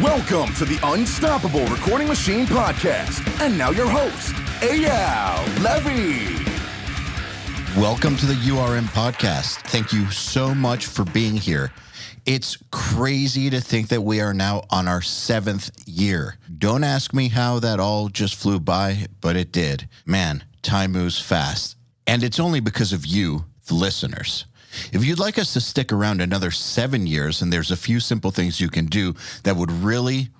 Welcome to the Unstoppable Recording Machine Podcast. And now your host, EYAL Levy. Welcome to the URM Podcast. Thank you so much for being here. It's crazy to think that we are now on our 7th year. Don't ask me how that all just flew by, but it did. Man, time moves fast. And it's only because of you, the listeners. If you'd like us to stick around another 7 years, and there's a few simple things you can do that would really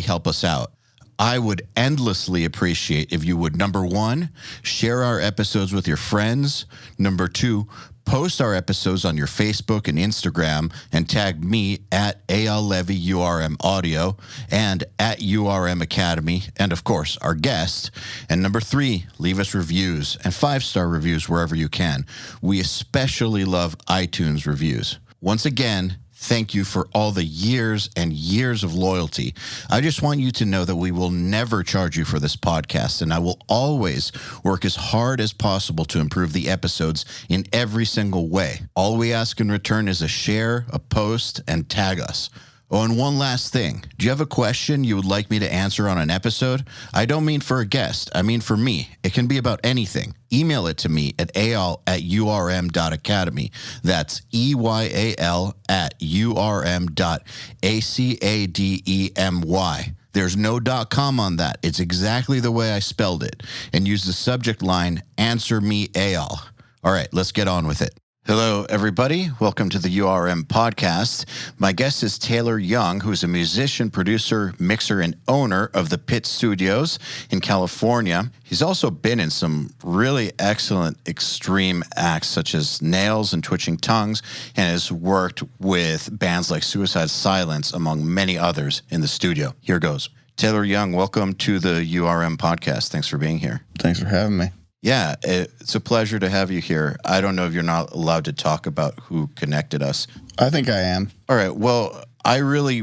help us out. I would endlessly appreciate if you would, number 1, share our episodes with your friends. Number 2, post our episodes on your Facebook and Instagram and tag me at EYAL Levy URM Audio and at URM Academy, and of course, our guest. And number 3, leave us reviews and 5-star reviews wherever you can. We especially love iTunes reviews. Once again, thank you for all the years and years of loyalty. I just want you to know that we will never charge you for this podcast, and I will always work as hard as possible to improve the episodes in every single way. All we ask in return is a share, a post, and tag us. Oh, and one last thing. Do you have a question you would like me to answer on an episode? I don't mean for a guest. I mean for me. It can be about anything. Email it to me at eyal@urm.academy. That's EYAL@urm.academy. There's no .com on that. It's exactly the way I spelled it. And use the subject line, Answer Me Eyal. All right, let's get on with it. Hello, everybody. Welcome to the URM Podcast. My guest is Taylor Young, who's a musician, producer, mixer, and owner of the Pit Studios in California. He's also been in some really excellent extreme acts such as Nails and Twitching Tongues, and has worked with bands like Suicide Silence, among many others, in the studio. Here goes. Taylor Young, welcome to the URM Podcast. Thanks for being here. Thanks for having me. Yeah, it's a pleasure to have you here. I don't know if you're not allowed to talk about who connected us. I think I am. All right. Well, I really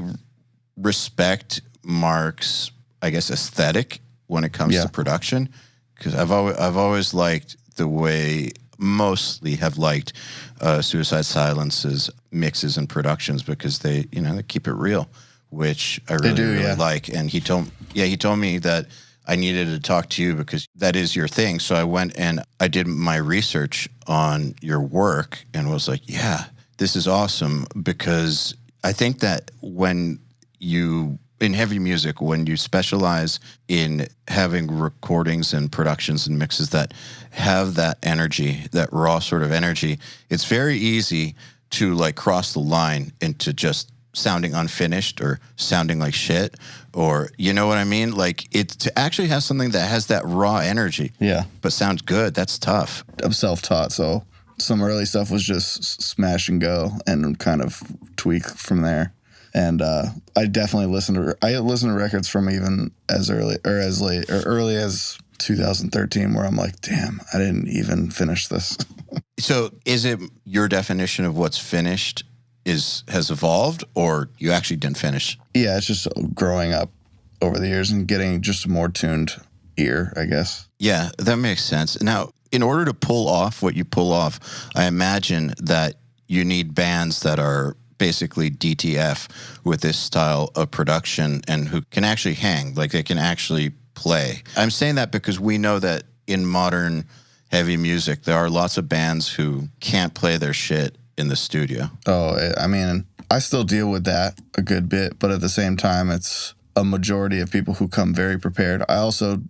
respect Mark's, I guess, aesthetic when it comes to production, because I've always liked the way mostly have liked Suicide Silence's mixes and productions, because they keep it real, which I really like. And he told me that I needed to talk to you because that is your thing. So I went and I did my research on your work and was like, yeah, this is awesome, because I think that in heavy music, when you specialize in having recordings and productions and mixes that have that energy, that raw sort of energy, it's very easy to like cross the line into just sounding unfinished or sounding like shit, or you know what I mean? Like, it to actually have something that has that raw energy, but sounds good, that's tough. I'm self-taught, so some early stuff was just smash and go and kind of tweak from there. And I definitely listen to records from even as early as 2013, where I'm like, damn, I didn't even finish this. So is it your definition of what's finished has evolved, or you actually didn't finish? Yeah, it's just growing up over the years and getting just a more tuned ear, I guess. Yeah, that makes sense. Now, in order to pull off what you pull off, I imagine that you need bands that are basically DTF with this style of production and who can actually hang, like they can actually play. I'm saying that because we know that in modern heavy music, there are lots of bands who can't play their shit in the studio. Oh, I mean, I still deal with that a good bit, but at the same time, it's a majority of people who come very prepared. I also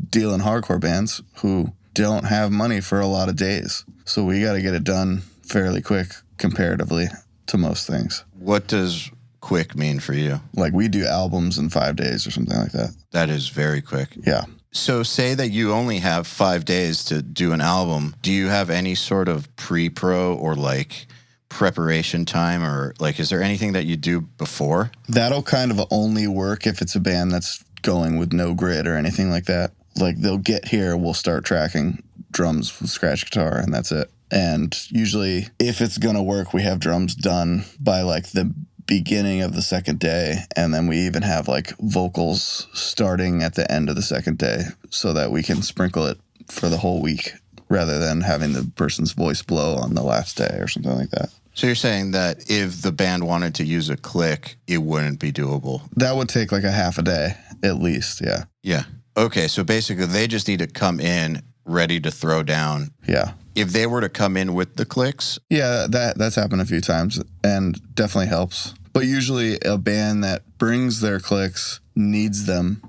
deal in hardcore bands who don't have money for a lot of days, so we got to get it done fairly quick comparatively to most things. What does quick mean for you? Like, we do albums in 5 days or something like that. That is very quick. Yeah. So say that you only have 5 days to do an album. Do you have any sort of pre-pro or like preparation time, or like is there anything that you do before? That'll kind of only work if it's a band that's going with no grid or anything like that. Like, they'll get here, we'll start tracking drums with scratch guitar, and that's it. And usually, if it's gonna work, we have drums done by like the beginning of the second day, and then we even have like vocals starting at the end of the second day so that we can sprinkle it for the whole week rather than having the person's voice blow on the last day or something like that. So you're saying that if the band wanted to use a click, it wouldn't be doable? That would take like a half a day at least, yeah. Yeah. Okay, so basically they just need to come in ready to throw down. Yeah. If they were to come in with the clicks? Yeah, that's happened a few times and definitely helps. But usually a band that brings their clicks needs them.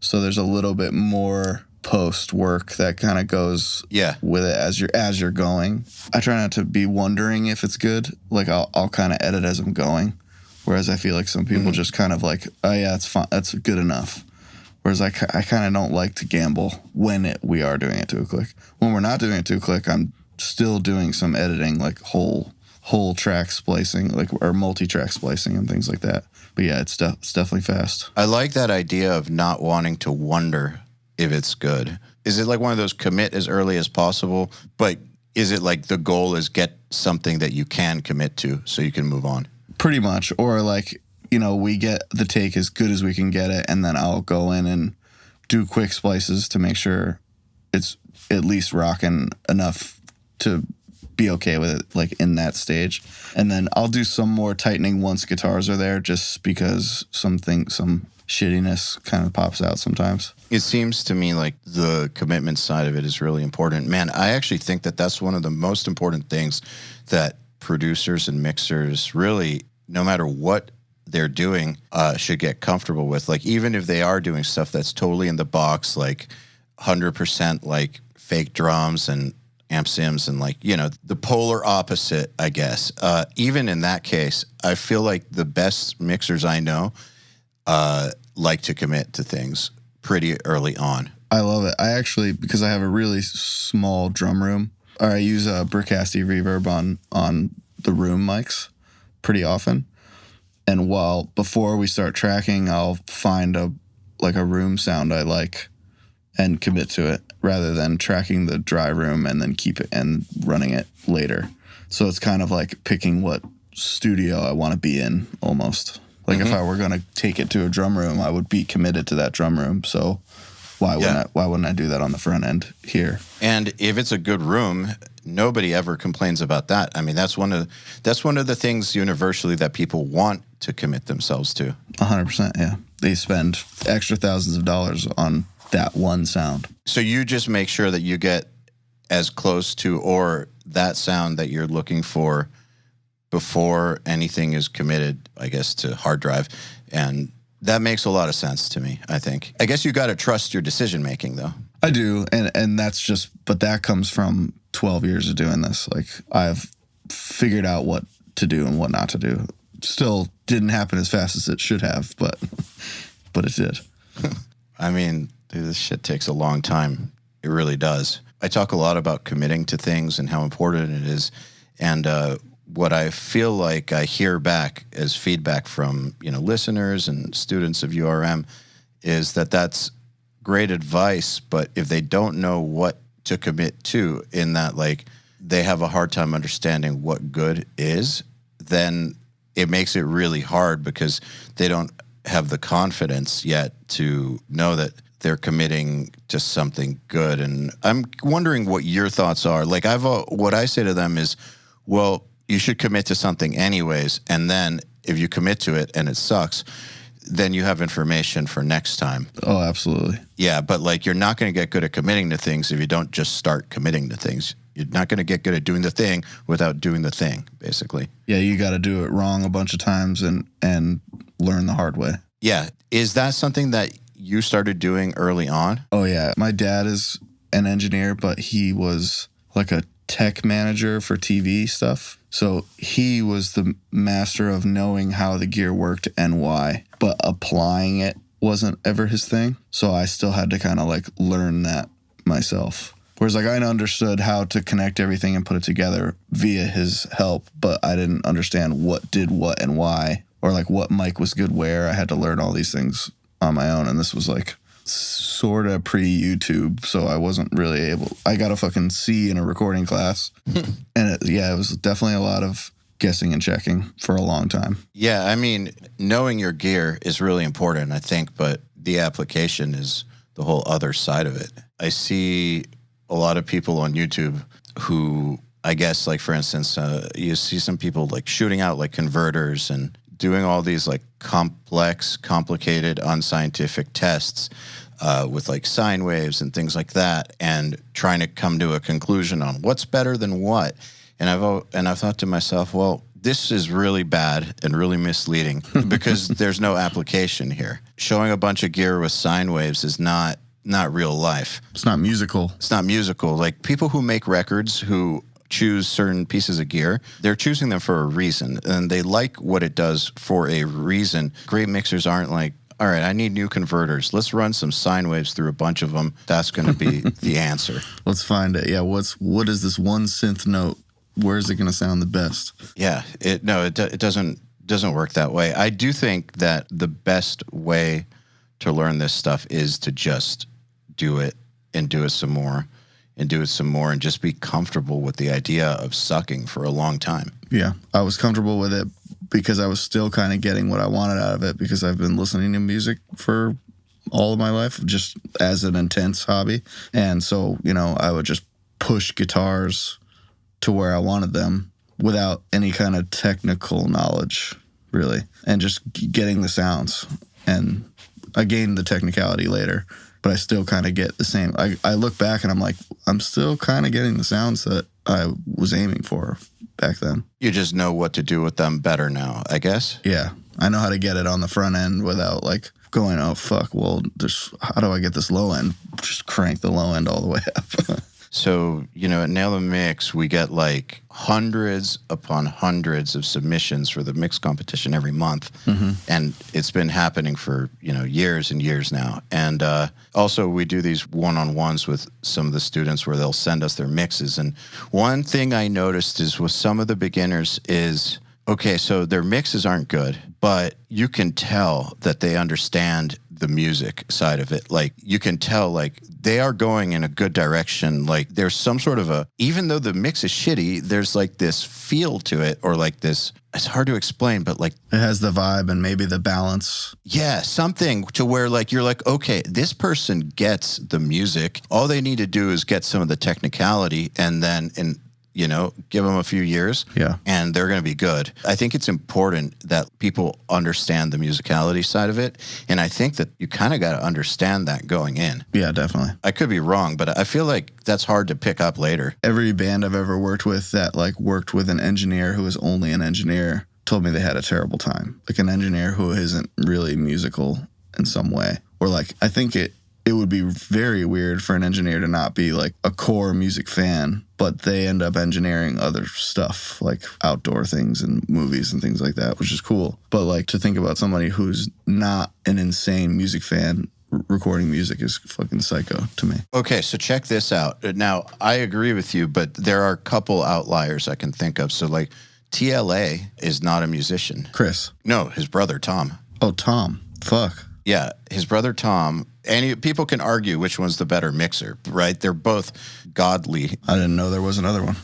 So there's a little bit more post work that kind of goes with it as you're going. I try not to be wondering if it's good. Like I'll kind of edit as I'm going. Whereas I feel like some people just kind of like, oh yeah, it's fine. That's good enough. Whereas I kind of don't like to gamble when we are doing it to a click. When we're not doing it to a click, I'm still doing some editing, like whole track splicing, like or multi-track splicing and things like that. But yeah, it's definitely fast. I like that idea of not wanting to wonder if it's good. Is it like one of those commit as early as possible, but is it like the goal is get something that you can commit to so you can move on? Pretty much. Or like, we get the take as good as we can get it, and then I'll go in and do quick splices to make sure it's at least rocking enough to be okay with it, like in that stage. And then I'll do some more tightening once guitars are there, just because some shittiness kind of pops out sometimes. It seems to me like the commitment side of it is really important. Man, I actually think that that's one of the most important things that producers and mixers really, no matter what they're doing, should get comfortable with. Like, even if they are doing stuff that's totally in the box, like 100% like fake drums and amp sims and like, the polar opposite, I guess. Even in that case, I feel like the best mixers I know like to commit to things pretty early on. I love it. I actually, because I have a really small drum room, or I use a Bricasti reverb on the room mics pretty often. And before we start tracking, I'll find a room sound I like and commit to it rather than tracking the dry room and then keep it and running it later. So it's kind of like picking what studio I want to be in almost. Like if I were going to take it to a drum room, I would be committed to that drum room. So why wouldn't I do that on the front end here? And if it's a good room, nobody ever complains about that. I mean, that's one of the things universally that people want to commit themselves to. 100%, yeah. They spend extra thousands of dollars on that one sound. So you just make sure that you get as close to or that sound that you're looking for before anything is committed, I guess, to hard drive. And that makes a lot of sense to me, I think. I guess you got to trust your decision making, though. I do. And that's but that comes from 12 years of doing this. Like, I've figured out what to do and what not to do. Still didn't happen as fast as it should have, but it did. I mean, this shit takes a long time. It really does. I talk a lot about committing to things and how important it is. And what I feel like I hear back as feedback from, listeners and students of URM is that that's great advice, but if they don't know what to commit to, in that like they have a hard time understanding what good is, then it makes it really hard because they don't have the confidence yet to know that they're committing to something good. And I'm wondering what your thoughts are. Like what I say to them is, well, you should commit to something anyways. And then if you commit to it and it sucks, then you have information for next time. Oh, absolutely. Yeah, but like you're not going to get good at committing to things if you don't just start committing to things. You're not going to get good at doing the thing without doing the thing, basically. Yeah, you got to do it wrong a bunch of times and learn the hard way. Yeah. Is that something that you started doing early on? Oh, yeah. My dad is an engineer, but he was like a tech manager for TV stuff. So he was the master of knowing how the gear worked and why, but applying it wasn't ever his thing. So I still had to kind of like learn that myself. Whereas like I understood how to connect everything and put it together via his help, but I didn't understand what did what and why, or like what mic was good where. I had to learn all these things on my own. And this was like sort of pre-YouTube, so I wasn't really able. I got a fucking C in a recording class. And it was definitely a lot of guessing and checking for a long time. Yeah, I mean, knowing your gear is really important, I think, but the application is the whole other side of it. I see a lot of people on YouTube who I guess, like, for instance, you see some people like shooting out like converters and doing all these like complex, complicated, unscientific tests with like sine waves and things like that, and trying to come to a conclusion on what's better than what. And I've thought to myself, well, this is really bad and really misleading because there's no application here. Showing a bunch of gear with sine waves is not real life. It's not musical. It's not musical. Like, people who make records, who choose certain pieces of gear, they're choosing them for a reason, and they like what it does for a reason. Great mixers aren't like, all right, I need new converters. Let's run some sine waves through a bunch of them. That's going to be the answer. Let's find it. Yeah, what is this one synth note? Where is it going to sound the best? Yeah, it doesn't work that way. I do think that the best way to learn this stuff is to just do it and do it some more and do it some more and just be comfortable with the idea of sucking for a long time. Yeah, I was comfortable with it because I was still kind of getting what I wanted out of it, because I've been listening to music for all of my life, just as an intense hobby. And so, I would just push guitars to where I wanted them without any kind of technical knowledge, really, and just getting the sounds. And I gained the technicality later, but I still kind of get the same. I look back and I'm like, I'm still kind of getting the sounds that I was aiming for back then. You just know what to do with them better now, I guess? Yeah. I know how to get it on the front end without like going, oh, fuck, well, how do I get this low end? Just crank the low end all the way up. So, at Nail the Mix, we get like hundreds upon hundreds of submissions for the mix competition every month. Mm-hmm. And it's been happening for, years and years now. And also we do these one-on-ones with some of the students where they'll send us their mixes. And one thing I noticed is with some of the beginners is, okay, so their mixes aren't good, but you can tell that they understand the music side of it. Like, you can tell, like, they are going in a good direction. Like, there's some sort of even though the mix is shitty, there's like this feel to it, or like this, it's hard to explain, but like, it has the vibe and maybe the balance. Yeah, something to where like, you're like, okay, this person gets the music. All they need to do is get some of the technicality, and then, give them a few years, and they're going to be good. I think it's important that people understand the musicality side of it, and I think that you kind of got to understand that going in. Yeah, definitely. I could be wrong, but I feel like that's hard to pick up later. Every band I've ever worked with that like worked with an engineer who was only an engineer told me they had a terrible time. Like, an engineer who isn't really musical in some way, or like, I think it would be very weird for an engineer to not be like a core music fan, but they end up engineering other stuff like outdoor things and movies and things like that, which is cool. But like, to think about somebody who's not an insane music fan recording music is fucking psycho to me. Okay, so check this out. Now, I agree with you, but there are a couple outliers I can think of. So like, TLA is not a musician. Chris? No, his brother, Tom. Oh, Tom. Fuck. Yeah, his brother Tom, and people can argue which one's the better mixer, right? They're both godly. I didn't know there was another one.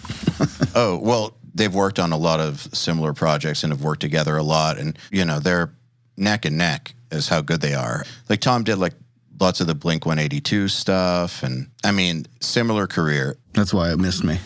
Oh, well, they've worked on a lot of similar projects and have worked together a lot, and, they're neck and neck as how good they are. Like, Tom did, like, lots of the Blink-182 stuff, and, I mean, similar career. That's why it missed me.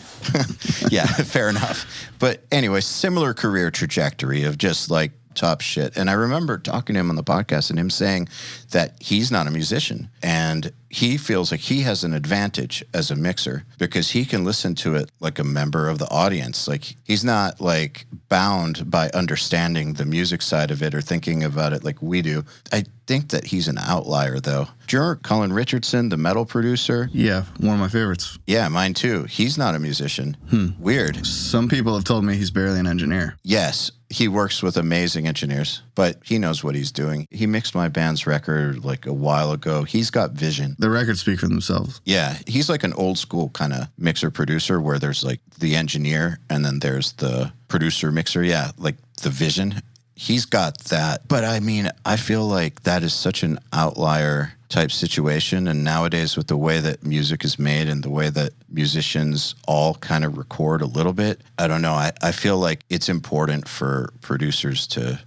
Yeah, fair enough. But anyway, similar career trajectory of just, like, top shit. And I remember talking to him on the podcast and him saying that he's not a musician, and he feels like he has an advantage as a mixer because he can listen to it like a member of the audience. Like, he's not like bound by understanding the music side of it or thinking about it like we do. I think that he's an outlier, though. Do you remember Colin Richardson, the metal producer? Yeah, one of my favorites. Yeah, mine too. He's not a musician. Weird. Some people have told me he's barely an engineer. Yes, he works with amazing engineers, but he knows what he's doing. He mixed my band's record like a while ago. He's got vision. The records speak for themselves. Yeah, he's like an old school kind of mixer producer where there's like the engineer and then there's the producer mixer. Yeah, like the vision. He's got that. But I mean, I feel like that is such an outlier type situation. And nowadays with the way that music is made and the way that musicians all kind of record a little bit, I don't know. I feel like it's important for producers to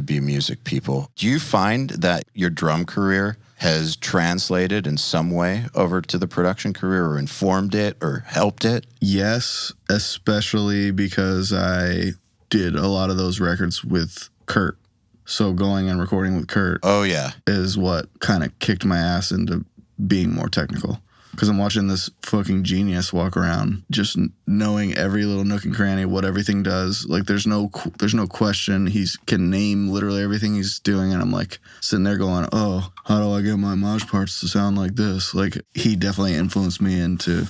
be music people. Do you find that your drum career has translated in some way over to the production career or informed it or helped it? Yes, especially because I did a lot of those records with Kurt. So going and recording with Kurt Oh, yeah. is what kind of kicked my ass into being more technical. Because I'm watching this fucking genius walk around, just knowing every little nook and cranny, what everything does. Like, there's no question. He can name literally everything he's doing, and I'm like sitting there going, "Oh, how do I get my mosh parts to sound like this?" Like, he definitely influenced me into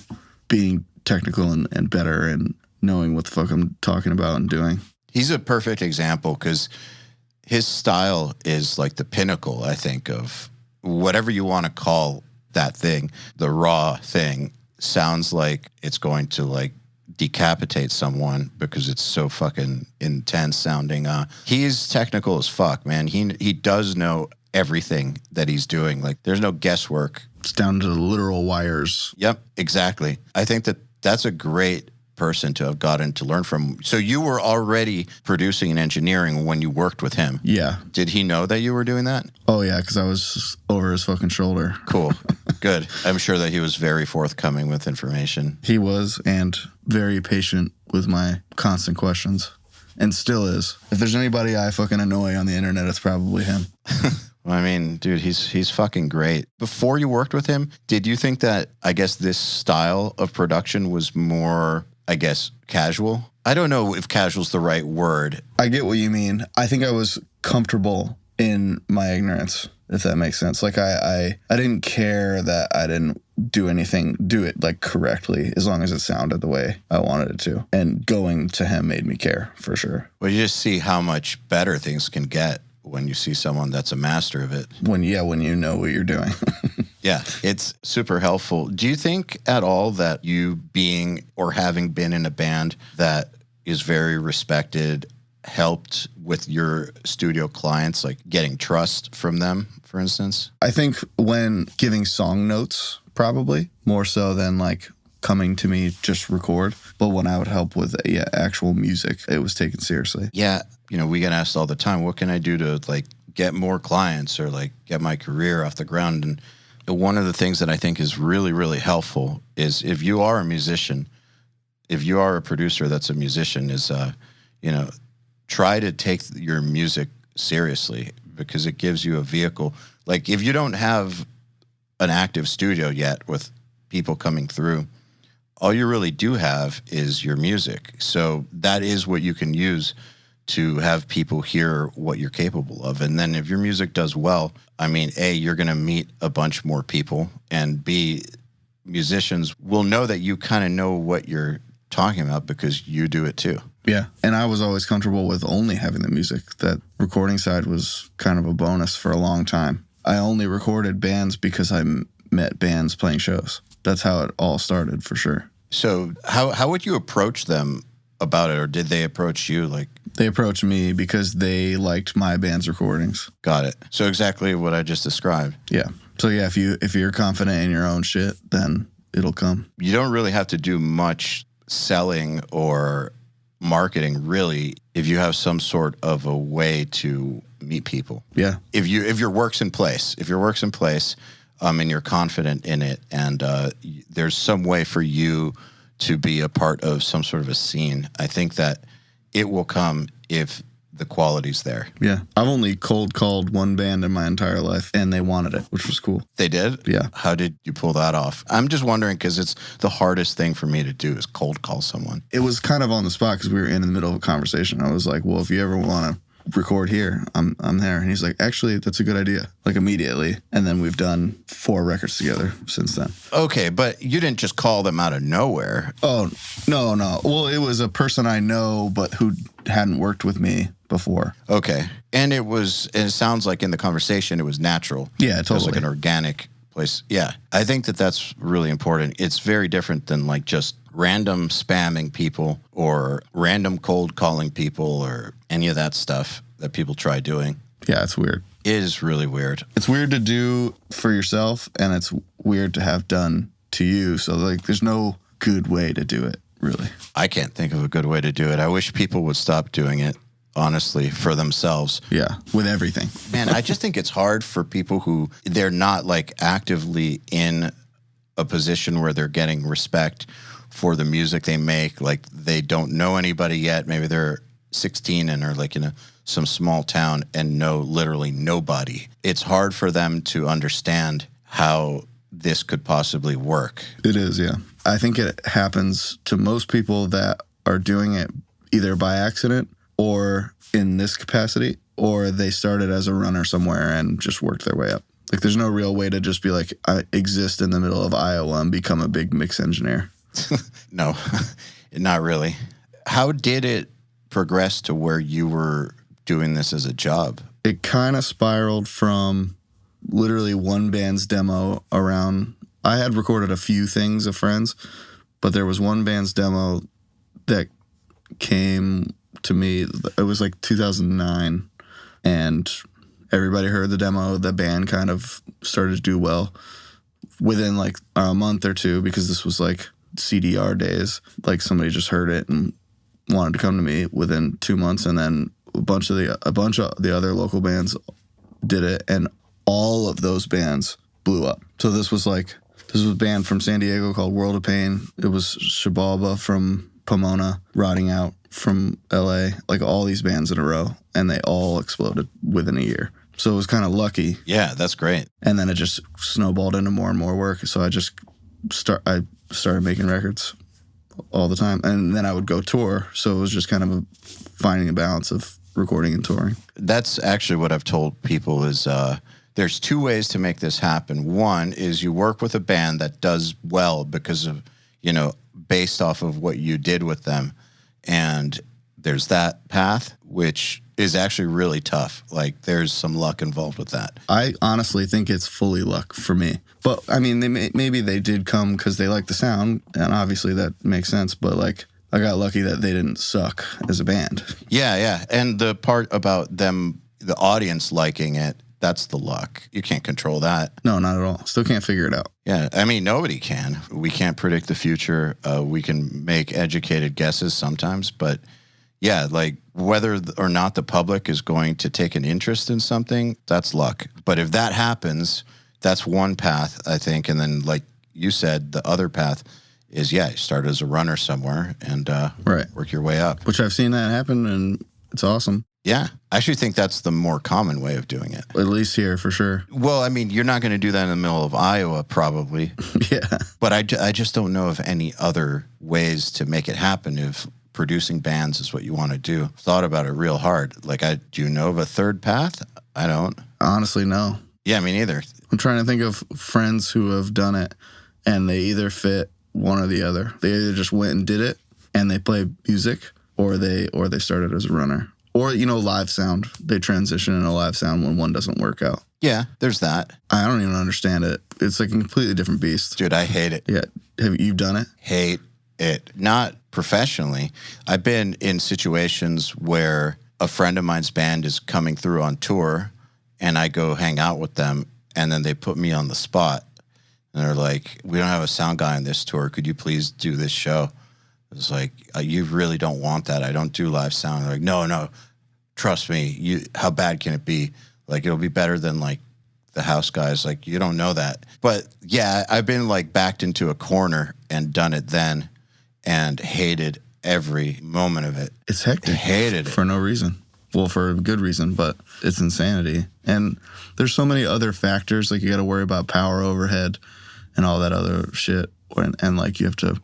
being technical and better and knowing what the fuck I'm talking about and doing. He's a perfect example because his style is like the pinnacle, I think, of whatever you want to call that thing. The raw thing sounds like it's going to like decapitate someone because it's so fucking intense sounding. He's technical as fuck, man. He does know everything that he's doing. Like, there's no guesswork. It's down to the literal wires. Yep, exactly. I think that's a great person to have gotten to learn from. So you were already producing and engineering when you worked with him. Yeah. Did he know that you were doing that? Oh, yeah, because I was over his fucking shoulder. Cool. Good. I'm sure that he was very forthcoming with information. He was, and very patient with my constant questions. And still is. If there's anybody I fucking annoy on the internet, it's probably him. Well, I mean, dude, he's fucking great. Before you worked with him, did you think that, I guess, this style of production was more, I guess, casual? I don't know if casual's the right word. I get what you mean. I think I was comfortable in my ignorance, if that makes sense. Like, I didn't care that I didn't do it like correctly, as long as it sounded the way I wanted it to. And going to him made me care, for sure. Well, you just see how much better things can get when you see someone that's a master of it. When you know what you're doing. Yeah, it's super helpful. Do you think at all that you being or having been in a band that is very respected helped with your studio clients, like getting trust from them, for instance? I think when giving song notes, probably, more so than like coming to me just record. But when I would help with actual music, it was taken seriously. Yeah, we get asked all the time, what can I do to like get more clients or like get my career off the ground? And one of the things that I think is really, really helpful is if you are a musician, if you are a producer that's a musician, is, try to take your music seriously because it gives you a vehicle. Like, if you don't have an active studio yet with people coming through, all you really do have is your music. So that is what you can use to have people hear what you're capable of. And then if your music does well, I mean, A, you're going to meet a bunch more people, and B, musicians will know that you kind of know what you're talking about because you do it too. Yeah. And I was always comfortable with only having the music. That recording side was kind of a bonus for a long time. I only recorded bands because I met bands playing shows. That's how it all started, for sure. So how would you approach them about it, or did they approach you? Like, they approached me because they liked my band's recordings. Got it. So exactly what I just described. Yeah. So yeah, if you're confident in your own shit, then it'll come. You don't really have to do much selling or marketing, really, if you have some sort of a way to meet people. Yeah. If your work's in place, and you're confident in it, and there's some way for you to be a part of some sort of a scene, I think that it will come if the quality's there. Yeah. I've only cold called one band in my entire life, and they wanted it, which was cool. They did? Yeah. How did you pull that off? I'm just wondering because it's the hardest thing for me to do is cold call someone. It was kind of on the spot because we were in the middle of a conversation. I was like, well, if you ever want to record here, I'm there. And he's like, actually, that's a good idea. Like, immediately. And then we've done 4 records together since then. Okay, but you didn't just call them out of nowhere. Oh, no. Well, it was a person I know, but who hadn't worked with me before. Okay. And it sounds like in the conversation, it was natural. Yeah, totally. It was like an organic place. Yeah. I think that that's really important. It's very different than like just random spamming people or random cold calling people or any of that stuff that people try doing. Yeah, it's weird. It is really weird. It's weird to do for yourself, and it's weird to have done to you. So, like, there's no good way to do it, really. I can't think of a good way to do it. I wish people would stop doing it. honestly, for themselves. Yeah, with everything. Man, I just think it's hard for people who they're not like actively in a position where they're getting respect for the music they make. Like they don't know anybody yet. Maybe they're 16 and are like in some small town and know literally nobody. It's hard for them to understand how this could possibly work. It is, yeah. I think it happens to most people that are doing it either by accident or in this capacity, or they started as a runner somewhere and just worked their way up. Like, there's no real way to just be like, I exist in the middle of Iowa and become a big mix engineer. No, not really. How did it progress to where you were doing this as a job? It kind of spiraled from literally one band's demo around. I had recorded a few things of friends, but there was one band's demo that came to me. It was like 2009, and everybody heard the demo. The band kind of started to do well within like a month or two, because this was like CDR days. Like somebody just heard it and wanted to come to me within 2 months, and then a bunch of the other local bands did it, and all of those bands blew up. So this was a band from San Diego called World of Pain. It was Shabalba from Pomona, Rotting Out from LA, like all these bands in a row, and they all exploded within a year. So it was kind of lucky. Yeah, that's great. And then it just snowballed into more and more work. So I started making records all the time, and then I would go tour. So it was just kind of finding a balance of recording and touring. That's actually what I've told people is there's two ways to make this happen. One is you work with a band that does well because of, based off of what you did with them. And there's that path, which is actually really tough. Like there's some luck involved with that. I honestly think it's fully luck for me. But I mean, maybe they did come because they like the sound, and obviously that makes sense. But like, I got lucky that they didn't suck as a band. Yeah. And the part about them, the audience liking it, that's the luck. You can't control that. No, not at all. Still can't figure it out. Yeah, I mean, nobody can. We can't predict the future. We can make educated guesses sometimes, but yeah, like whether or not the public is going to take an interest in something, that's luck. But if that happens, that's one path, I think. And then, like you said, the other path is, you start as a runner somewhere and work your way up. Which I've seen that happen, and it's awesome. Yeah. I actually think that's the more common way of doing it. At least here, for sure. Well, I mean, you're not going to do that in the middle of Iowa, probably. Yeah. But I just don't know of any other ways to make it happen if producing bands is what you want to do. Thought about it real hard. Like, do you know of a third path? I don't. Honestly, no. Yeah, me neither. I'm trying to think of friends who have done it, and they either fit one or the other. They either just went and did it, and they play music, or they started as a runner. Or, live sound. They transition into live sound when one doesn't work out. Yeah, there's that. I don't even understand it. It's like a completely different beast. Dude, I hate it. Yeah. Have you done it? Hate it. Not professionally. I've been in situations where a friend of mine's band is coming through on tour, and I go hang out with them, and then they put me on the spot. And they're like, we don't have a sound guy on this tour. Could you please do this show? It's like, you really don't want that. I don't do live sound. They're like, no, trust me. How bad can it be? Like, it'll be better than like the house guys. Like, you don't know that. But yeah, I've been like backed into a corner and done it then and hated every moment of it. It's hectic. Hated it. For no reason. Well, for a good reason, but it's insanity. And there's so many other factors. Like, you got to worry about power overhead and all that other shit. And like, you have to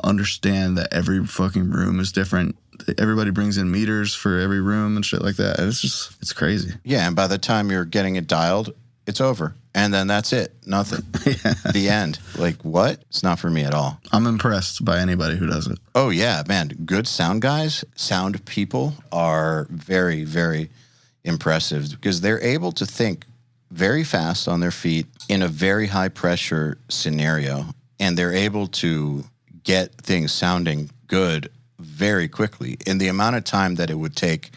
understand that every fucking room is different. Everybody brings in meters for every room and shit like that. And it's crazy. Yeah, and by the time you're getting it dialed, it's over. And then that's it. Nothing. Yeah. The end. Like, what? It's not for me at all. I'm impressed by anybody who does it. Oh, yeah, man. Good sound guys, sound people are very, very impressive because they're able to think very fast on their feet in a very high pressure scenario. And they're able to get things sounding good very quickly in the amount of time that it would take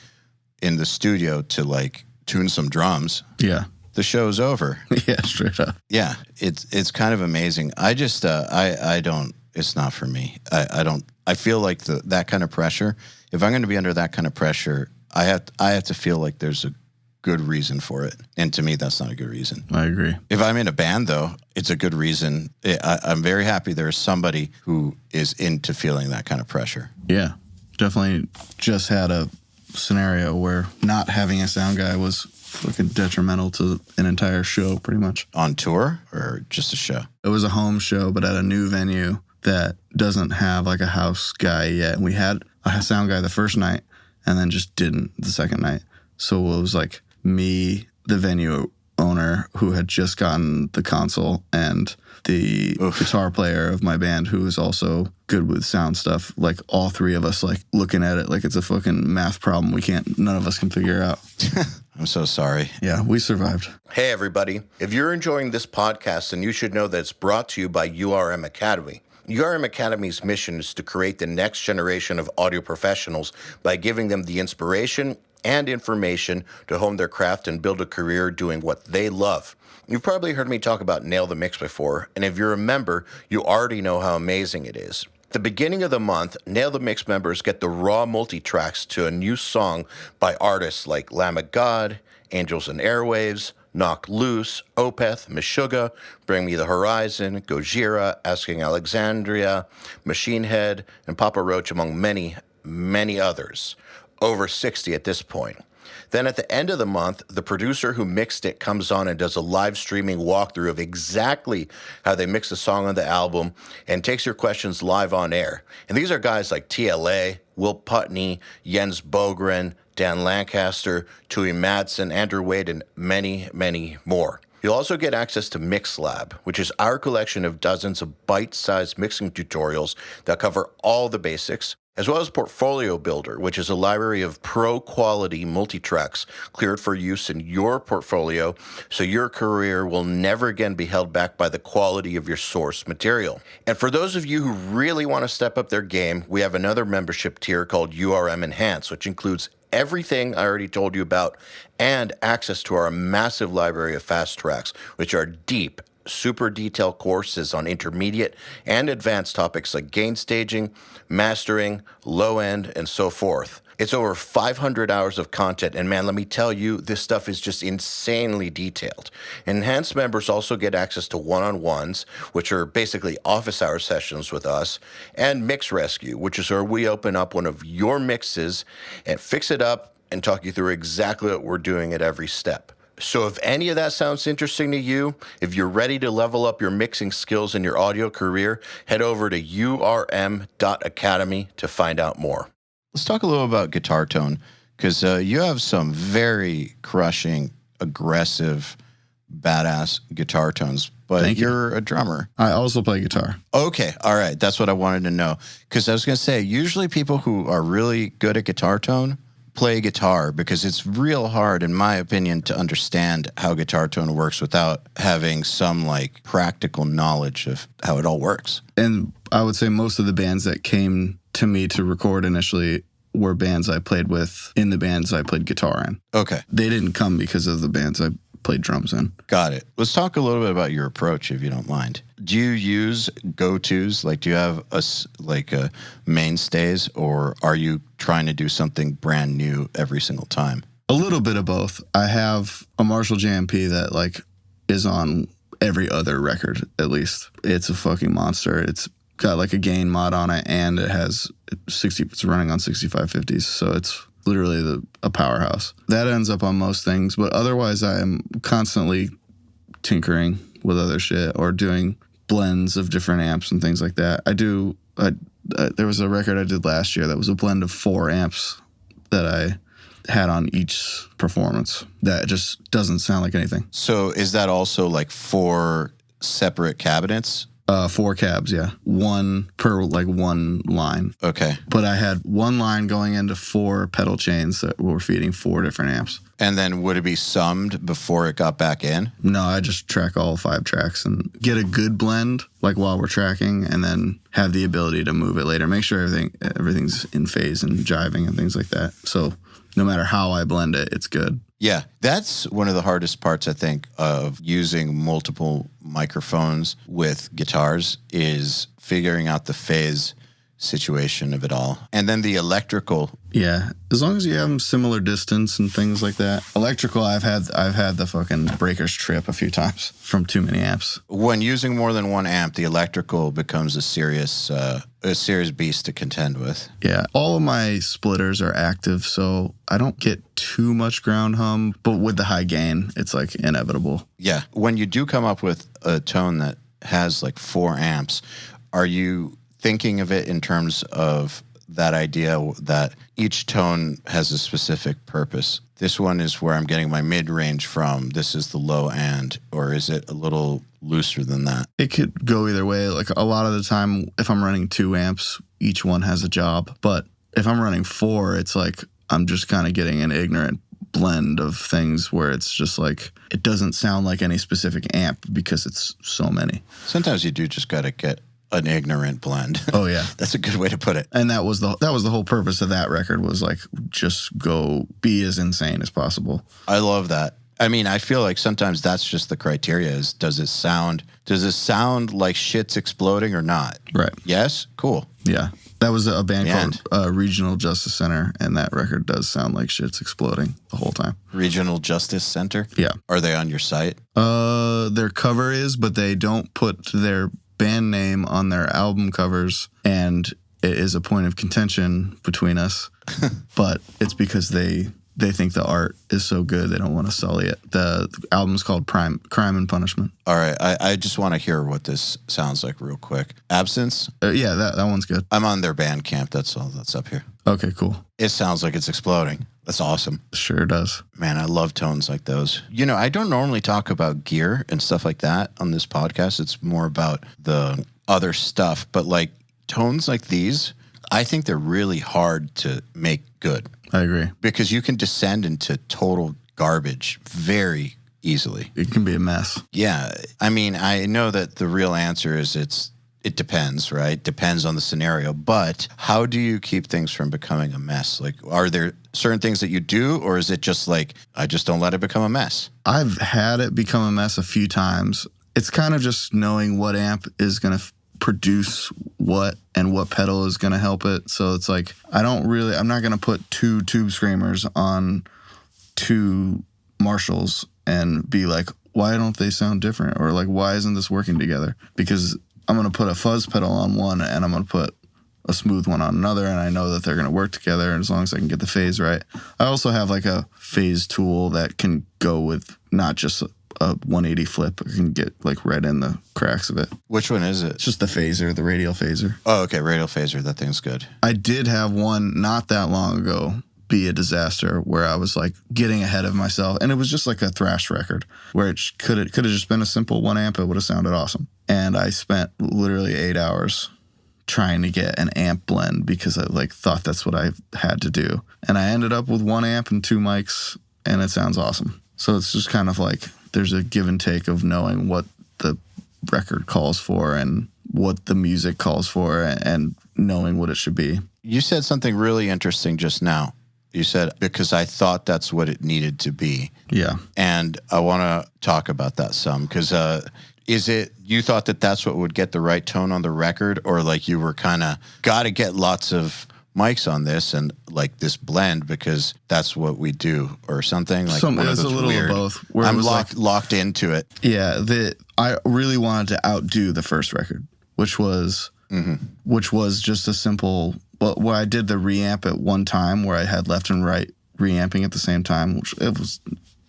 in the studio to like tune some drums. Yeah. The show's over. Yeah, straight up. Yeah. It's kind of amazing. I just, I don't, it's not for me. I feel like that kind of pressure, if I'm going to be under that kind of pressure, I have to feel like there's a good reason for it. And to me, that's not a good reason. I agree. If I'm in a band, though, it's a good reason. I'm very happy there's somebody who is into feeling that kind of pressure. Yeah, definitely just had a scenario where not having a sound guy was fucking detrimental to an entire show, pretty much. On tour or just a show? It was a home show, but at a new venue that doesn't have like a house guy yet. And we had a sound guy the first night and then just didn't the second night. So it was like me, the venue owner who had just gotten the console, and the guitar player of my band who is also good with sound stuff. Like all three of us like looking at it like it's a fucking math problem none of us can figure out. I'm so sorry. Yeah, we survived. Hey, everybody. If you're enjoying this podcast, then you should know that it's brought to you by URM Academy. URM Academy's mission is to create the next generation of audio professionals by giving them the inspiration and information to hone their craft and build a career doing what they love. You've probably heard me talk about Nail the Mix before, and if you're a member, you already know how amazing it is. At the beginning of the month, Nail the Mix members get the raw multi-tracks to a new song by artists like Lamb of God, Angels and Airwaves, Knock Loose, Opeth, Meshuggah, Bring Me the Horizon, Gojira, Asking Alexandria, Machine Head, and Papa Roach, among many, many others. Over 60 at this point. Then at the end of the month, the producer who mixed it comes on and does a live streaming walkthrough of exactly how they mix the song on the album and takes your questions live on air. And these are guys like TLA, Will Putney, Jens Bogren, Dan Lancaster, Tui Madsen, Andrew Wade, and many, many more. You'll also get access to MixLab, which is our collection of dozens of bite-sized mixing tutorials that cover all the basics, as well as Portfolio Builder, which is a library of pro-quality multi-tracks cleared for use in your portfolio, so your career will never again be held back by the quality of your source material. And for those of you who really want to step up their game, we have another membership tier called URM Enhance, which includes everything I already told you about and access to our massive library of fast tracks, which are deep, super detailed courses on intermediate and advanced topics like gain staging, mastering, low end, and so forth. It's over 500 hours of content, and man, let me tell you, this stuff is just insanely detailed. Enhanced members also get access to one-on-ones, which are basically office hour sessions with us, and Mix Rescue, which is where we open up one of your mixes and fix it up and talk you through exactly what we're doing at every step. So if any of that sounds interesting to you, if you're ready to level up your mixing skills in your audio career, head over to urm.academy to find out more. Let's talk a little about guitar tone, because you have some very crushing, aggressive, badass guitar tones, but you're a drummer. I also play guitar. Okay, all right. That's what I wanted to know, because I was going to say, usually people who are really good at guitar tone play guitar, because it's real hard, in my opinion, to understand how guitar tone works without having some like practical knowledge of how it all works. And I would say most of the bands that came to me to record initially were bands I played with in the bands I played guitar in. Okay. They didn't come because of the bands I played drums in. Got it. Let's talk a little bit about your approach, if you don't mind. Do you use go-tos? Like, do you have a mainstays, or are you trying to do something brand new every single time? A little bit of both. I have a Marshall JMP that like is on every other record, at least. It's a fucking monster. It's got like a gain mod on it, and it has it's running on 6550s, so it's literally a powerhouse. That ends up on most things, but otherwise I am constantly tinkering with other shit or doing blends of different amps and things like that. There was a record I did last year that was a blend of 4 amps that I had on each performance that just doesn't sound like anything. So is that also like 4 separate cabinets? 4 cabs, yeah. 1 per like one line. Okay. But I had 1 line going into 4 pedal chains that were feeding 4 different amps. And then would it be summed before it got back in? No, I just track all 5 tracks and get a good blend like while we're tracking, and then have the ability to move it later. Make sure everything's in phase and jiving and things like that. So no matter how I blend it, it's good. Yeah, that's one of the hardest parts, I think, of using multiple microphones with guitars, is figuring out the phase, situation of it all. And then the electrical. Yeah, as long as you have them similar distance and things like that. Electrical, I've had the fucking breakers trip a few times from too many amps. When using more than one amp, the electrical becomes a serious beast to contend with. Yeah, all of my splitters are active, so I don't get too much ground hum. But with the high gain, it's like inevitable. Yeah, when you do come up with a tone that has like 4 amps, are you thinking of it in terms of that idea that each tone has a specific purpose? This one is where I'm getting my mid-range from. This is the low end. Or is it a little looser than that? It could go either way. Like a lot of the time, if I'm running 2 amps, each one has a job. But if I'm running 4, it's like I'm just kind of getting an ignorant blend of things where it's just like it doesn't sound like any specific amp because it's so many. Sometimes you do just got to get an ignorant blend. Oh yeah. That's a good way to put it. And that was the whole purpose of that record, was like just go be as insane as possible. I love that. I mean, I feel like sometimes that's just the criteria is does it sound like shit's exploding or not? Right. Yes? Cool. Yeah. That was a band called Regional Justice Center, and that record does sound like shit's exploding the whole time. Regional Justice Center? Yeah. Are they on your site? Their cover is, but they don't put their band name on their album covers, and it is a point of contention between us. But it's because they think the art is so good they don't want to sully it. The album's called Crime and Punishment. All right, I just want to hear what this sounds like real quick. Absence? Yeah, that one's good. I'm on their Bandcamp. That's all that's up here. Okay, cool. It sounds like it's exploding. That's awesome. Sure does. Man, I love tones like those. You know, I don't normally talk about gear and stuff like that on this podcast. It's more about the other stuff. But like tones like these, I think they're really hard to make good. I agree. Because you can descend into total garbage very easily. It can be a mess. Yeah. I mean, I know that the real answer is it depends, right? Depends on the scenario. But how do you keep things from becoming a mess? Like, are there certain things that you do, or is it just like, I just don't let it become a mess? I've had it become a mess a few times. It's kind of just knowing what amp is going to produce what and what pedal is going to help it. So it's like, I'm not going to put 2 tube screamers on 2 Marshalls and be like, why don't they sound different? Or like, why isn't this working together? Because I'm going to put a fuzz pedal on one and I'm going to put a smooth one on another, and I know that they're going to work together, and as long as I can get the phase right. I also have like a phase tool that can go with not just a 180 flip. I can get like right in the cracks of it. Which one is it? It's just the phaser, the radial phaser. Oh, okay, radial phaser. That thing's good. I did have one not that long ago be a disaster where I was like getting ahead of myself, and it was just like a thrash record where it could have just been a simple 1 amp. It would have sounded awesome. And I spent literally 8 hours trying to get an amp blend because I like thought that's what I had to do. And I ended up with 1 amp and 2 mics, and it sounds awesome. So it's just kind of like there's a give and take of knowing what the record calls for and what the music calls for and knowing what it should be. You said something really interesting just now. You said, because I thought that's what it needed to be. Yeah. And I want to talk about that some, because is it you thought that that's what would get the right tone on the record, or like you were kind of got to get lots of mics on this and like this blend because that's what we do or something? Like one of it's those a little weird, of both. Where I'm it was locked into it. Yeah, I really wanted to outdo the first record, which was just a simple. Well, where I did the reamp at one time, where I had left and right reamping at the same time, which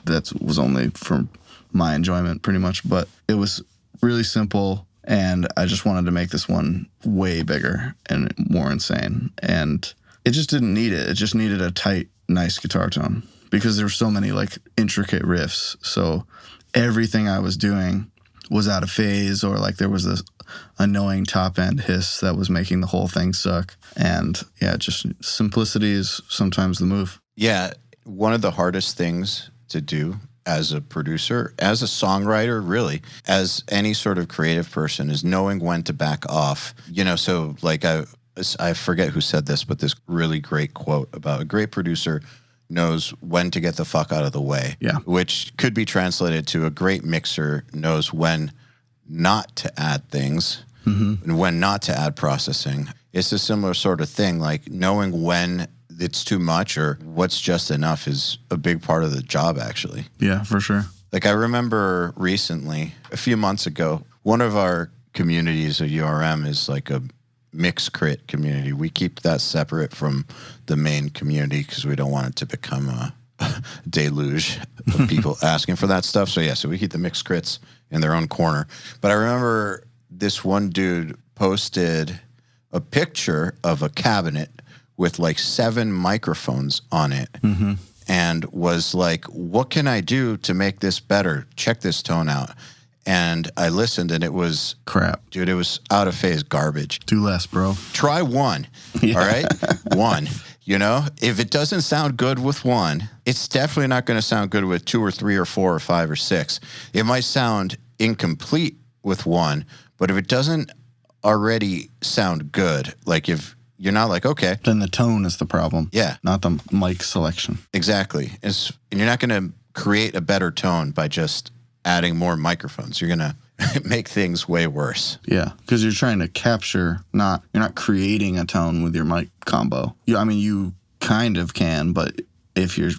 that was only for my enjoyment, pretty much. But it was really simple, and I just wanted to make this one way bigger and more insane. And it just didn't need it. It just needed a tight, nice guitar tone because there were so many like intricate riffs. So everything I was doing was out of phase, or like there was this annoying top end hiss that was making the whole thing suck. And yeah, just simplicity is sometimes the move. Yeah. One of the hardest things to do as a producer, as a songwriter, really, as any sort of creative person, is knowing when to back off. You know, so like I forget who said this, but this really great quote about a great producer knows when to get the fuck out of the way. Yeah. Which could be translated to a great mixer knows when not to add things and when not to add processing. it's a similar sort of thing. Like knowing when it's too much or what's just enough is a big part of the job, actually. Yeah, for sure. Like I remember recently, a few months ago, one of our communities of URM is like a mixed crit community. We keep that separate from the main community because we don't want it to become a deluge of people asking for that stuff. So so we keep the mixed crits in their own corner. But I remember this one dude posted a picture of a cabinet with like 7 microphones on it and was like, what can I do to make this better? Check this tone out. And I listened and it was crap. Dude, it was out of phase garbage. Do less, bro. Try one. All right? One. You know, if it doesn't sound good with one, it's definitely not going to sound good with 2 or 3 or 4 or 5 or 6. It might sound incomplete with one, but if it doesn't already sound good, like if you're not like, okay. Then the tone is the problem. Yeah. Not the mic selection. Exactly. And you're not going to create a better tone by just adding more microphones. You're going to make things way worse. Yeah, because you're trying to capture, you're not creating a tone with your mic combo. You kind of can, but if your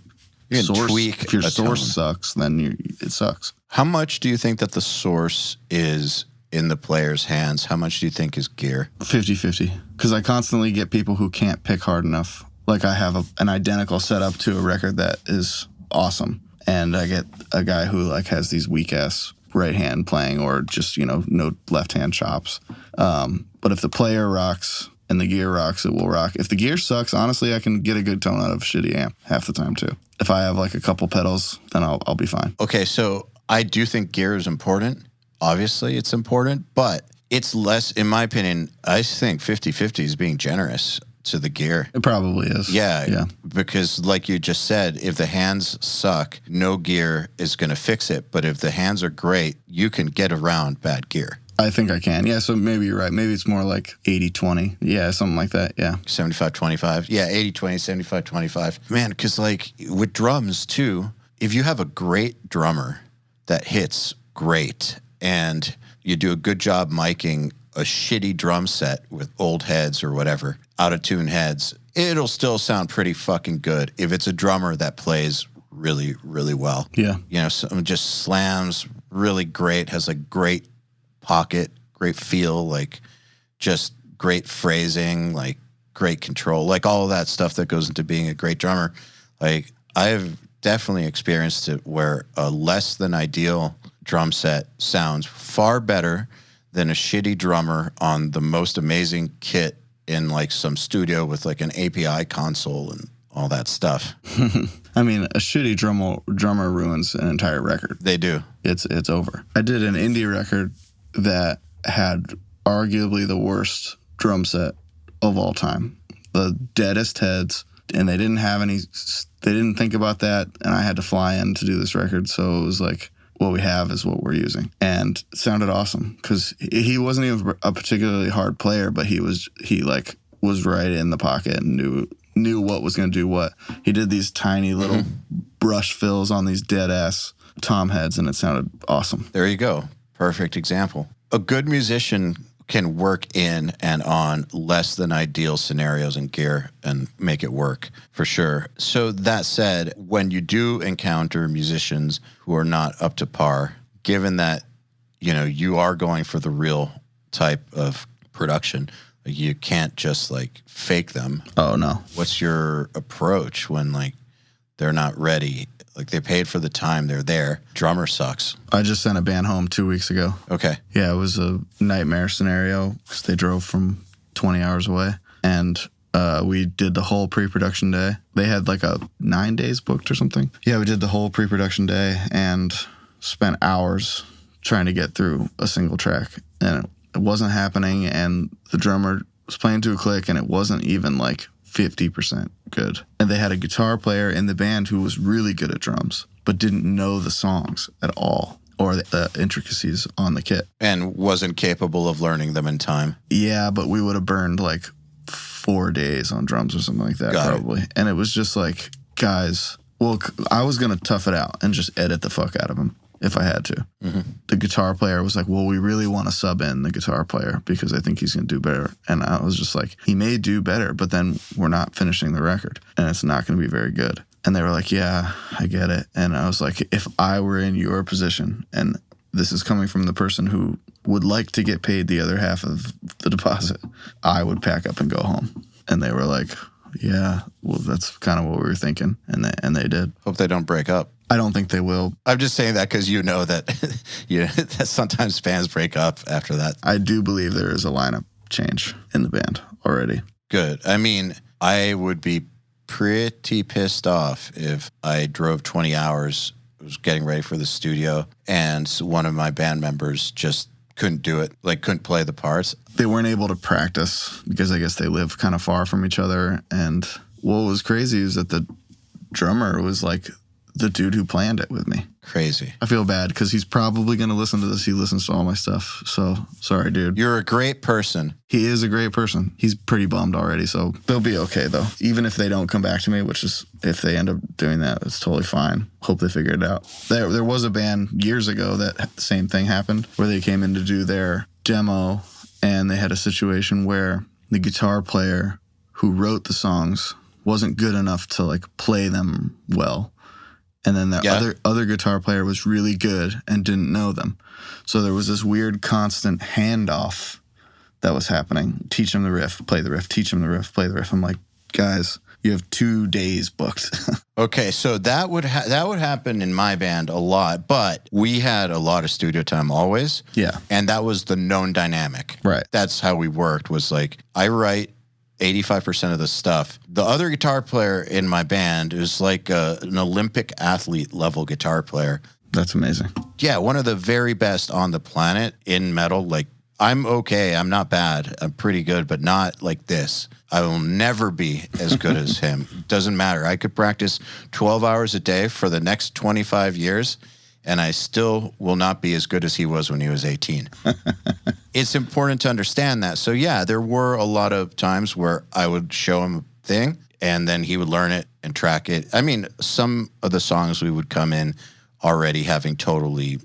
source sucks, then it sucks. How much do you think that the source is in the player's hands? How much do you think is gear? 50-50. Because I constantly get people who can't pick hard enough. Like I have an identical setup to a record that is awesome. And I get a guy who like has these weak ass right hand playing or just, no left hand chops. But if the player rocks and the gear rocks, it will rock. If the gear sucks, honestly, I can get a good tone out of a shitty amp half the time too. If I have like a couple pedals, then I'll be fine. Okay, so I do think gear is important. Obviously, it's important, but it's less, in my opinion, I think 50-50 is being generous to the gear. It probably is. Yeah. Because like you just said, if the hands suck, no gear is going to fix it. But if the hands are great, you can get around bad gear. I think I can. Yeah, so maybe you're right. Maybe it's more like 80-20. Yeah, something like that. Yeah. 75-25. Yeah, 80-20, 75-25. Man, because like with drums too, if you have a great drummer that hits great and you do a good job miking a shitty drum set with old heads or whatever, out-of-tune heads, it'll still sound pretty fucking good if it's a drummer that plays really, really well. Yeah. Some just slams really great, has a great pocket, great feel, like just great phrasing, like great control, like all of that stuff that goes into being a great drummer. Like I've definitely experienced it where a less than ideal drum set sounds far better than a shitty drummer on the most amazing kit in like some studio with like an API console and all that stuff. I mean, a shitty drummer ruins an entire record. They do. It's over. I did an indie record that had arguably the worst drum set of all time. The deadest heads, and they didn't think about that, and I had to fly in to do this record, so it was like, what we have is what we're using. And it sounded awesome because he wasn't even a particularly hard player, but he was right in the pocket and knew what was going to do what. He did these tiny little brush fills on these dead ass tom heads, and it sounded awesome. There you go. Perfect example. A good musician can work in and on less than ideal scenarios and gear and make it work for sure. So that said, when you do encounter musicians who are not up to par, given that, you are going for the real type of production, you can't just like fake them. Oh no. What's your approach when like they're not ready? Like they paid for the time, they're there. Drummer sucks. I just sent a band home 2 weeks ago. Okay. Yeah, it was a nightmare scenario because they drove from 20 hours away. And we did the whole pre-production day. They had like a 9 days booked or something. Yeah, we did the whole pre-production day and spent hours trying to get through a single track. And it wasn't happening. And the drummer was playing to a click and it wasn't even like 50% good. And they had a guitar player in the band who was really good at drums, but didn't know the songs at all or the intricacies on the kit. And wasn't capable of learning them in time. Yeah, but we would have burned like 4 days on drums or something like that, probably. And it was just like, guys, well, I was going to tough it out and just edit the fuck out of him if I had to. the guitar player was like, well, we really want to sub in the guitar player because I think he's going to do better. And I was just like, he may do better, but then we're not finishing the record and it's not going to be very good. And they were like, yeah, I get it. And I was like, if I were in your position, and this is coming from the person who would like to get paid the other half of the deposit, I would pack up and go home. And they were like, yeah, well, that's kind of what we were thinking. And they did. Hope they don't break up. I don't think they will. I'm just saying that because you know that that sometimes bands break up after that. I do believe there is a lineup change in the band already. Good. I mean, I would be pretty pissed off if I drove 20 hours, was getting ready for the studio, and one of my band members just couldn't do it, like couldn't play the parts. They weren't able to practice because I guess they live kind of far from each other. And what was crazy is that the drummer was like the dude who planned it with me. Crazy. I feel bad because he's probably going to listen to this. He listens to all my stuff. So sorry, dude. You're a great person. He is a great person. He's pretty bummed already. So they'll be okay, though. Even if they don't come back to me, which is if they end up doing that, it's totally fine. Hope they figure it out. There was a band years ago that the same thing happened where they came in to do their demo and they had a situation where the guitar player who wrote the songs wasn't good enough to like play them well. And then the other guitar player was really good and didn't know them. So there was this weird constant handoff that was happening. Teach them the riff, play the riff, teach them the riff, play the riff. I'm like, guys, you have 2 days booked. Okay, so that would happen in my band a lot, but we had a lot of studio time always. Yeah. And that was the known dynamic. Right. That's how we worked, was like, I write 85% of the stuff. The other guitar player in my band is like an Olympic athlete level guitar player. That's amazing. Yeah, one of the very best on the planet in metal. Like, I'm okay. I'm not bad. I'm pretty good, but not like this. I will never be as good as him. Doesn't matter. I could practice 12 hours a day for the next 25 years, and I still will not be as good as he was when he was 18. It's important to understand that. So, yeah, there were a lot of times where I would show him a thing, and then he would learn it and track it. I mean, some of the songs we would come in already having totally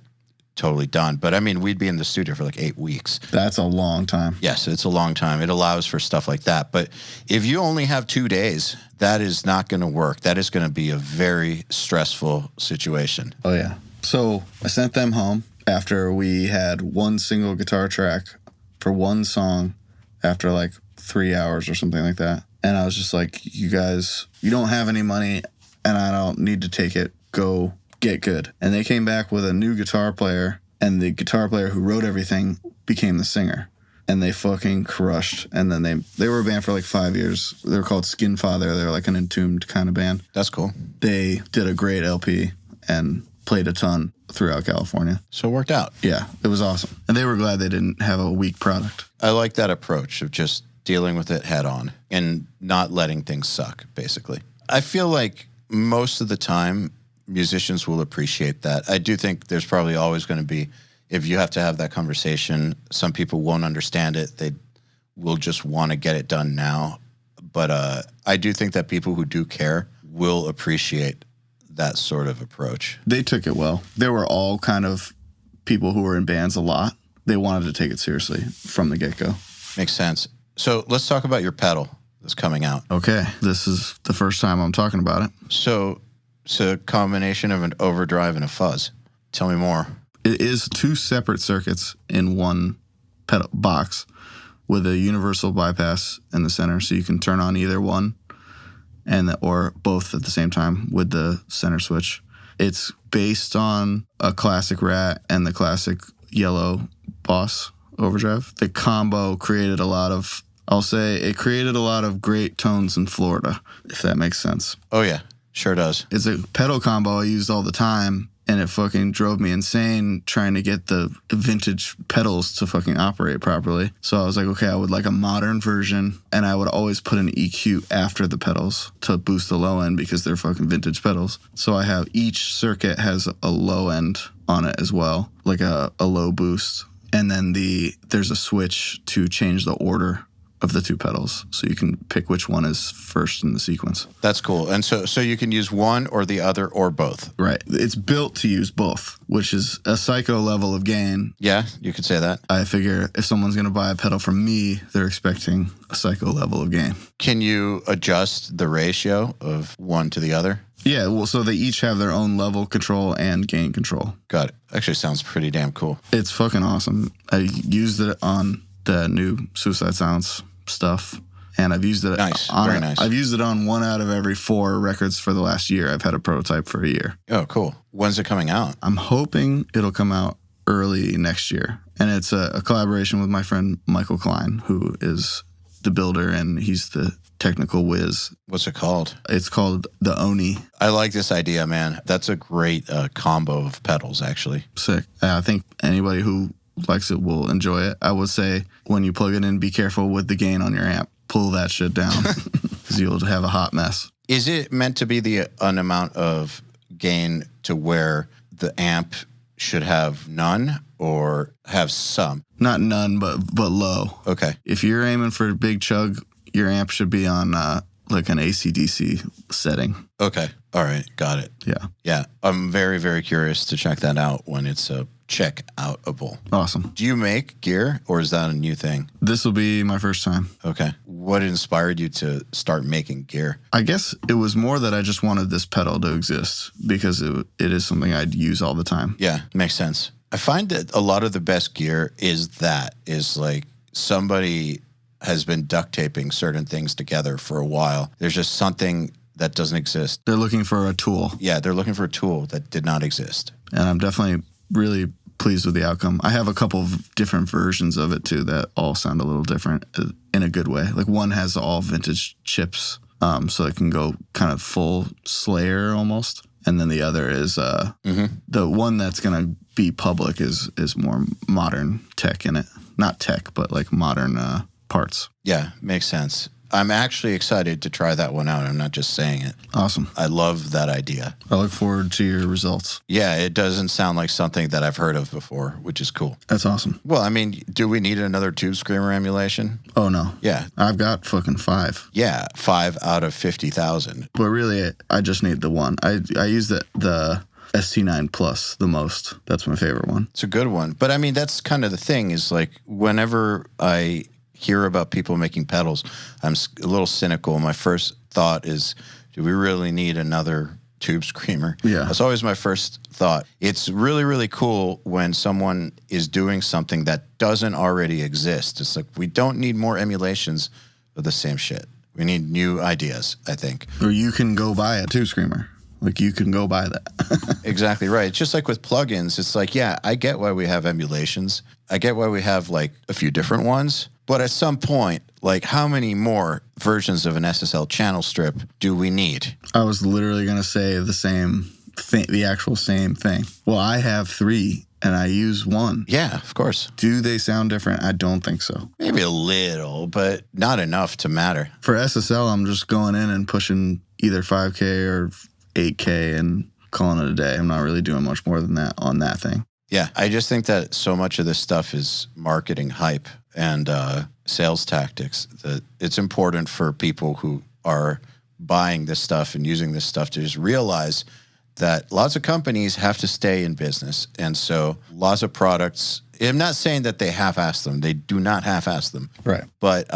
done. But, I mean, we'd be in the studio for like 8 weeks. That's a long time. Yes, it's a long time. It allows for stuff like that. But if you only have 2 days, that is not going to work. That is going to be a very stressful situation. Oh, yeah. So I sent them home after we had one single guitar track for one song after like 3 hours or something like that. And I was just like, you guys, you don't have any money and I don't need to take it. Go get good. And they came back with a new guitar player, and the guitar player who wrote everything became the singer. And they fucking crushed. And then they were a band for like 5 years. They were called Skin Father. They were like an Entombed kind of band. That's cool. They did a great LP and played a ton throughout California. So it worked out. Yeah, it was awesome. And they were glad they didn't have a weak product. I like that approach of just dealing with it head on and not letting things suck, basically. I feel like most of the time, musicians will appreciate that. I do think there's probably always going to be, if you have to have that conversation, some people won't understand it. They will just want to get it done now. But I do think that people who do care will appreciate that sort of approach. They took it well. They were all kind of people who were in bands a lot. They wanted to take it seriously from the get-go. Makes sense. So let's talk about your pedal that's coming out. Okay. This is the first time I'm talking about it. So it's a combination of an overdrive and a fuzz. Tell me more. It is 2 separate circuits in one pedal box with a universal bypass in the center, so you can turn on either one or both at the same time with the center switch. It's based on a classic Rat and the classic Yellow Boss overdrive. The combo created a lot of, I'll say, it created a lot of great tones in Florida, if that makes sense. Oh, yeah. Sure does. It's a pedal combo I used all the time, and it fucking drove me insane trying to get the vintage pedals to fucking operate properly. So I was like, okay, I would like a modern version, and I would always put an EQ after the pedals to boost the low end because they're fucking vintage pedals. So I have, each circuit has a low end on it as well, like a low boost. And then there's a switch to change the order of the two pedals, so you can pick which one is first in the sequence. That's cool. And so you can use one or the other or both. Right. It's built to use both, which is a psycho level of gain. Yeah, you could say that. I figure if someone's going to buy a pedal from me, they're expecting a psycho level of gain. Can you adjust the ratio of one to the other? Yeah, well, so they each have their own level control and gain control. Got it. Actually sounds pretty damn cool. It's fucking awesome. I used it on the new Suicide Silence stuff, and I've used it Very nice. I've used it on 1 out of every 4 records for the last year. I've had a prototype for a year. Oh, cool. When's it coming out? I'm hoping it'll come out early next year. And it's a collaboration with my friend Michael Klein, who is the builder, and he's the technical whiz. What's it called? It's called the Oni. I like this idea, man. That's a great combo of pedals, actually. Sick. I think anybody who likes it will enjoy it. I would say when you plug it in, be careful with the gain on your amp. Pull that shit down because you'll have a hot mess. Is it meant to be an amount of gain to where the amp should have none or have some? Not none, but low. Okay. If you're aiming for a big chug, your amp should be on like an AC/DC setting. Okay. All right. Got it. Yeah. Yeah. I'm very, very curious to check that out when it's a check-outable. Awesome. Do you make gear, or is that a new thing? This will be my first time. Okay. What inspired you to start making gear? I guess it was more that I just wanted this pedal to exist because it is something I'd use all the time. Yeah, makes sense. I find that a lot of the best gear is like somebody has been duct taping certain things together for a while. There's just something that doesn't exist. They're looking for a tool. Yeah, they're looking for a tool that did not exist. And I'm definitely really pleased with the outcome. I have a couple of different versions of it too that all sound a little different in a good way. Like one has all vintage chips, so it can go kind of full Slayer almost. And then the other is the one that's going to be public is more modern tech in it. Not tech, but like modern parts. Yeah, makes sense. I'm actually excited to try that one out. I'm not just saying it. Awesome. I love that idea. I look forward to your results. Yeah, it doesn't sound like something that I've heard of before, which is cool. That's awesome. Well, I mean, do we need another Tube Screamer emulation? Oh, no. Yeah. I've got fucking 5. Yeah, 5 out of 50,000. But really, I just need the one. I use the ST9 Plus the most. That's my favorite one. It's a good one. But I mean, that's kind of the thing is like whenever I hear about people making pedals, I'm a little cynical. My first thought is, do we really need another Tube Screamer? Yeah. That's always my first thought. It's really, really cool when someone is doing something that doesn't already exist. It's like, we don't need more emulations of the same shit. We need new ideas, I think. Or you can go buy a Tube Screamer. Like, you can go buy that. Exactly right. It's just like with plugins. It's like, yeah, I get why we have emulations. I get why we have like a few different ones. But at some point, like, how many more versions of an SSL channel strip do we need? I was literally going to say the same thing, the actual same thing. Well, I have 3 and I use 1. Yeah, of course. Do they sound different? I don't think so. Maybe a little, but not enough to matter. For SSL, I'm just going in and pushing either 5K or 8K and calling it a day. I'm not really doing much more than that on that thing. Yeah, I just think that so much of this stuff is marketing hype and sales tactics. That it's important for people who are buying this stuff and using this stuff to just realize that lots of companies have to stay in business. And so lots of products, I'm not saying that they half-ass them. They do not half-ass them. Right. But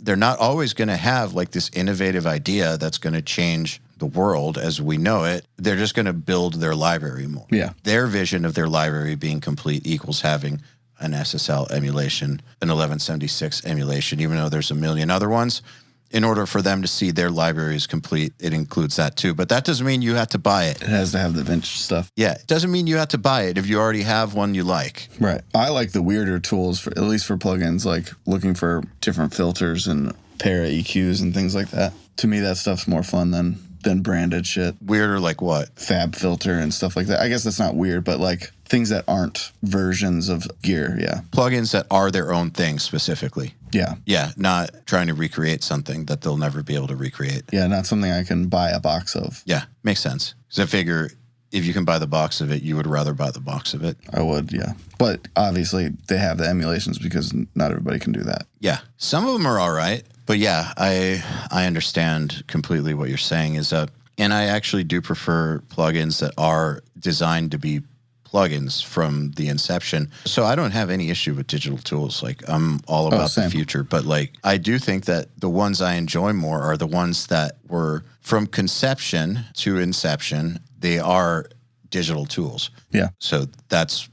they're not always going to have like this innovative idea that's going to change the world as we know it. They're just going to build their library more. Yeah. Their vision of their library being complete equals having an SSL emulation, an 1176 emulation, even though there's a million other ones. In order for them to see their library is complete, it includes that too. But that doesn't mean you have to buy it. It has to have the vintage stuff. Yeah, it doesn't mean you have to buy it if you already have one you like. Right. I like the weirder tools, for at least for plugins, like looking for different filters and para EQs and things like that. To me, that stuff's more fun than branded shit. Weirder like what? Fab filter and stuff like that. I guess that's not weird, but like things that aren't versions of gear. Yeah. Plugins that are their own thing specifically. Yeah. Yeah, not trying to recreate something that they'll never be able to recreate. Yeah, not something I can buy a box of. Yeah, makes sense. Because I figure if you can buy the box of it, you would rather buy the box of it. I would, yeah. But obviously they have the emulations because not everybody can do that. Yeah. Some of them are all right. But yeah, I understand completely what you're saying is and I actually do prefer plugins that are designed to be plugins from the inception. So I don't have any issue with digital tools. Like I'm all about the future, but like I do think that the ones I enjoy more are the ones that were from conception to inception. They are digital tools. Yeah. So that's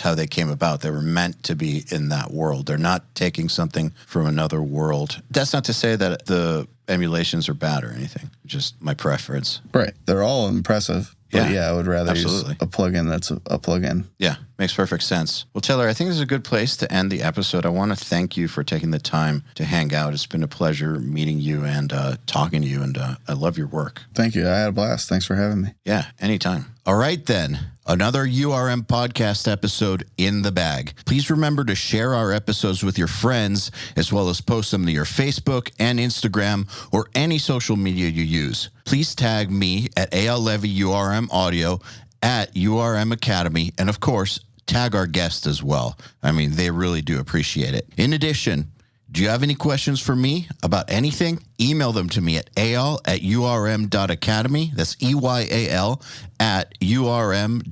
how they came about. They were meant to be in that world. They're not taking something from another world. That's not to say that the emulations are bad or anything. Just my preference. Right. They're all impressive. But yeah, I would rather use a plugin that's a plugin. Yeah, makes perfect sense. Well, Taylor, I think this is a good place to end the episode. I want to thank you for taking the time to hang out. It's been a pleasure meeting you and talking to you, and I love your work. Thank you. I had a blast. Thanks for having me. Yeah, anytime. All right, then. Another URM podcast episode in the bag. Please remember to share our episodes with your friends, as well as post them to your Facebook and Instagram or any social media you use. Please tag me at EYAL Levy URM Audio at URM Academy, and of course, tag our guests as well. I mean, they really do appreciate it. In addition, do you have any questions for me about anything? Email them to me at eyal@urm.academy. That's EYAL at urm.academy,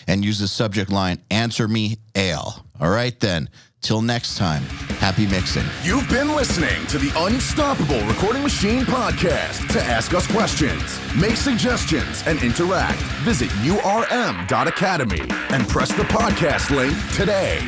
and use the subject line, Answer Me EYAL. All right, then. Till next time, happy mixing. You've been listening to the Unstoppable Recording Machine Podcast. To ask us questions, make suggestions, and interact, visit urm.academy and press the podcast link today.